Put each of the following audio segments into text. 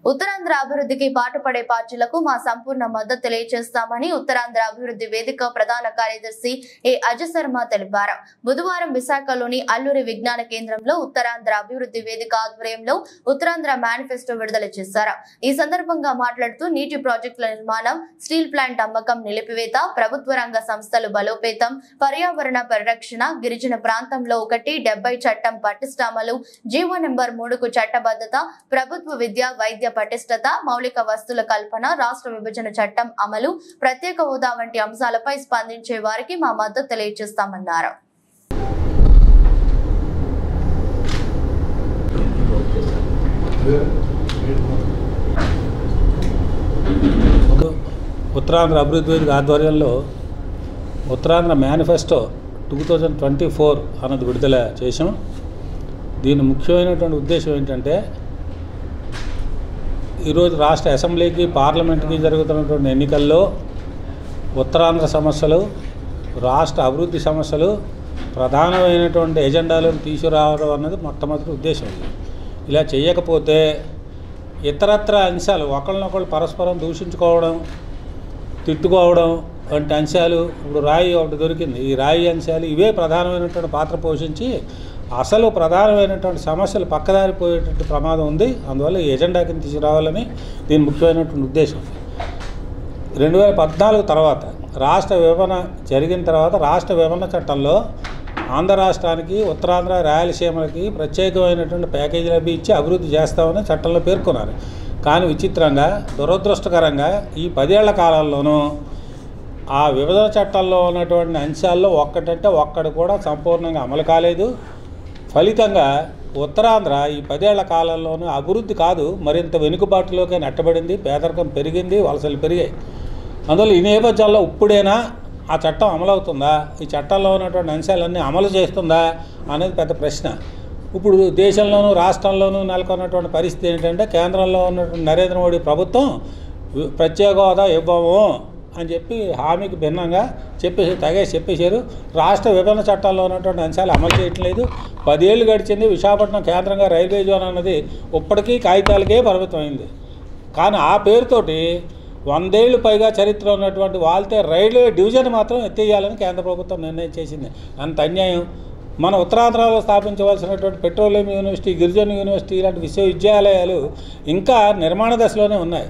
ఉత్తరాంధ్ర అభివృద్ధికి పాటుపడే పార్టీలకు మా సంపూర్ణ మద్దతు తెలియజేస్తామని ఉత్తరాంధ్ర అభివృద్ధి వేదిక ప్రధాన కార్యదర్శి ఏ అజయ్ శర్మ తెలిపారు. బుధవారం విశాఖలోని అల్లూరి విజ్ఞాన కేంద్రంలో ఉత్తరాంధ్ర అభివృద్ధి వేదిక ఆధ్వర్యంలో ఉత్తరాంధ్ర మేనిఫెస్టో విడుదల చేశారు. ఈ సందర్భంగా మాట్లాడుతూ నీటి ప్రాజెక్టుల నిర్మాణం, స్టీల్ ప్లాంట్ అమ్మకం నిలిపివేత, ప్రభుత్వ రంగ సంస్థలు బలోపేతం, పర్యావరణ పరిరక్షణ, గిరిజన ప్రాంతంలో 170 చట్టం పటిష్టామలు, జీవో నెంబర్ 3కు చట్టబద్ధత, ప్రభుత్వ విద్య వైద్య పటిష్టత, మౌలిక వస్తువుల కల్పన, రాష్ట్ర విభజన చట్టం అమలు, ప్రత్యేక హోదా వంటి అంశాలపై స్పందించే వారికి మా మద్దతు తెలియజేస్తామన్నారు. ఉత్తరాంధ్ర అభివృద్ధి వేదిక ఆధ్వర్యంలో ఉత్తరాంధ్ర మేనిఫెస్టో 2024 అన్నది విడుదల చేశాం. దీని ముఖ్యమైనటువంటి ఉద్దేశం ఏంటంటే, ఈరోజు రాష్ట్ర అసెంబ్లీకి పార్లమెంట్కి జరుగుతున్నటువంటి ఎన్నికల్లో ఉత్తరాంధ్ర సమస్యలు, రాష్ట్ర అభివృద్ధి సమస్యలు ప్రధానమైనటువంటి ఎజెండాలను తీసుకురావడం అన్నది మొట్టమొదటి ఉద్దేశం. ఇలా చేయకపోతే ఇతరత్ర అంశాలు, ఒకళ్ళనొకళ్ళు పరస్పరం దూషించుకోవడం, తిట్టుకోవడం వంటి అంశాలు, ఇప్పుడు రాయి ఒకటి దొరికింది, ఈ రాయి అంశాలు ఇవే ప్రధానమైనటువంటి పాత్ర పోషించి అసలు ప్రధానమైనటువంటి సమస్యలు పక్కదారిపోయేటువంటి ప్రమాదం ఉంది. అందువల్ల ఈ ఎజెండా కింద తీసుకురావాలని దీని ముఖ్యమైనటువంటి ఉద్దేశం. 2014 తర్వాత రాష్ట్ర విభజన జరిగిన తర్వాత రాష్ట్ర విభజన చట్టంలో ఆంధ్ర రాష్ట్రానికి, ఉత్తరాంధ్ర, రాయలసీమలకి ప్రత్యేకమైనటువంటి ప్యాకేజీలు అవి ఇచ్చి అభివృద్ధి చేస్తామని చట్టంలో పేర్కొన్నారు. కానీ విచిత్రంగా, దురదృష్టకరంగా ఈ 10 ఏళ్ల కాలంలోనూ ఆ విభజన చట్టంలో ఉన్నటువంటి అంశాల్లో ఒక్కటంటే ఒక్కడు కూడా సంపూర్ణంగా అమలు కాలేదు. ఫలితంగా ఉత్తరాంధ్ర ఈ 10 ఏళ్ల కాలంలోనూ అభివృద్ధి కాదు, మరింత వెనుకబాటులోకి నెట్టబడింది, పేదరికం పెరిగింది, వలసలు పెరిగాయి. అందువల్ల ఈ నేపథ్యంలో ఇప్పుడైనా ఆ చట్టం అమలవుతుందా, ఈ చట్టంలో ఉన్నటువంటి అంశాలన్నీ అమలు చేస్తుందా అనేది పెద్ద ప్రశ్న. ఇప్పుడు దేశంలోనూ రాష్ట్రంలోనూ నెలకొన్నటువంటి పరిస్థితి ఏంటంటే, కేంద్రంలో ఉన్నటువంటి నరేంద్ర మోడీ ప్రభుత్వం ప్రత్యేక హోదా ఇవ్వము అని చెప్పి హామీకి భిన్నంగా చెప్పేశారు. రాష్ట్ర విభజన చట్టాల్లో ఉన్నటువంటి అంశాలు అమలు చేయట్లేదు. 10 ఏళ్ళు గడిచింది. విశాఖపట్నం కేంద్రంగా రైల్వే జోన్ అన్నది ఇప్పటికీ కాగితాలకే పరిమితమైంది. కానీ ఆ పేరుతోటి 100 ఏళ్ళు పైగా చరిత్ర ఉన్నటువంటి వాల్తే రైల్వే డివిజన్ మాత్రం ఎత్తేయాలని కేంద్ర ప్రభుత్వం నిర్ణయం చేసింది. అంత అన్యాయం. మన ఉత్తరాంధ్రలో స్థాపించవలసినటువంటి పెట్రోలియం యూనివర్సిటీ, గిరిజన యూనివర్సిటీ ఇలాంటి విశ్వవిద్యాలయాలు ఇంకా నిర్మాణ దశలోనే ఉన్నాయి.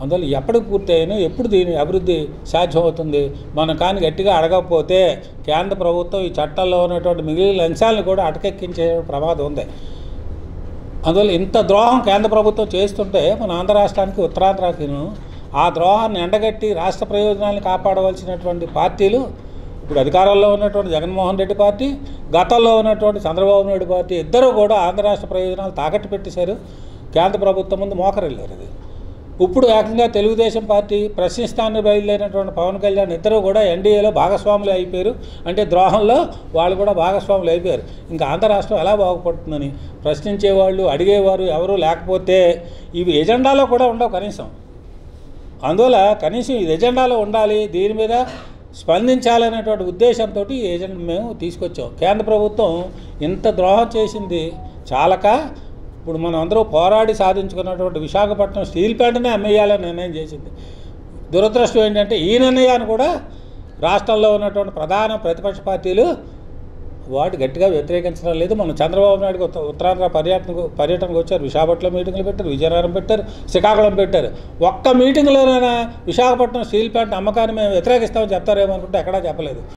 అందువల్ల ఎప్పటికి పూర్తయినా ఎప్పుడు దీని అభివృద్ధి సాధ్యమవుతుంది? మనం కానీ గట్టిగా అడగకపోతే కేంద్ర ప్రభుత్వం ఈ చట్టాల్లో ఉన్నటువంటి మిగిలిన అంశాలను కూడా అటకెక్కించే ప్రమాదం ఉంది. అందువల్ల ఇంత ద్రోహం కేంద్ర ప్రభుత్వం చేస్తుంటే మన ఆంధ్ర రాష్ట్రానికి, ఉత్తరాంధ్రకిను ఆ ద్రోహాన్ని ఎండగట్టి రాష్ట్ర ప్రయోజనాలను కాపాడవలసినటువంటి పార్టీలు, ఇప్పుడు అధికారంలో ఉన్నటువంటి జగన్మోహన్ రెడ్డి పార్టీ, గతంలో ఉన్నటువంటి చంద్రబాబు నాయుడు పార్టీ, ఇద్దరూ కూడా ఆంధ్ర రాష్ట్ర ప్రయోజనాలు తాకట్టు పెట్టేశారు. కేంద్ర ప్రభుత్వం ముందు మోకరిల్లారు. అది ఇప్పుడు ఏకంగా తెలుగుదేశం పార్టీ ప్రశ్నిస్తాన్ని బయలుదేరినటువంటి పవన్ కళ్యాణ్ ఇద్దరు కూడా ఎన్డీఏలో భాగస్వాములు అయిపోయారు. అంటే ద్రోహంలో వాళ్ళు కూడా భాగస్వాములు అయిపోయారు. ఇంకా ఆంధ్ర రాష్ట్రం ఎలా బాగుపడుతుందని ప్రశ్నించేవాళ్ళు, అడిగేవారు ఎవరు లేకపోతే ఇవి ఎజెండాలో కూడా ఉండవు కనీసం. అందువల్ల కనీసం ఇది ఎజెండాలో ఉండాలి, దీని మీద స్పందించాలనేటువంటి ఉద్దేశంతో ఈ ఎజెండా మేము తీసుకొచ్చాం. కేంద్ర ప్రభుత్వం ఇంత ద్రోహం చేసింది చాలక ఇప్పుడు మనం అందరూ పోరాడి సాధించుకున్నటువంటి విశాఖపట్నం స్టీల్ ప్లాంట్నే అమ్మేయాలని నిర్ణయం చేసింది. దురదృష్టం ఏంటంటే ఈ నిర్ణయాన్ని కూడా రాష్ట్రంలో ఉన్నటువంటి ప్రధాన ప్రతిపక్ష పార్టీలు వాటి గట్టిగా వ్యతిరేకించడం లేదు. మనం చంద్రబాబు నాయుడు ఉత్తరాంధ్ర పర్యటనకు వచ్చారు. విశాఖపట్నం మీటింగ్లు పెట్టారు, విజయనగరం పెట్టారు, శ్రీకాకుళం పెట్టారు. ఒక్క మీటింగ్లోనైనా విశాఖపట్నం స్టీల్ ప్లాంట్ అమ్మకాన్ని మేము వ్యతిరేకిస్తామని చెప్తారేమో అనుకుంటే ఎక్కడా చెప్పలేదు.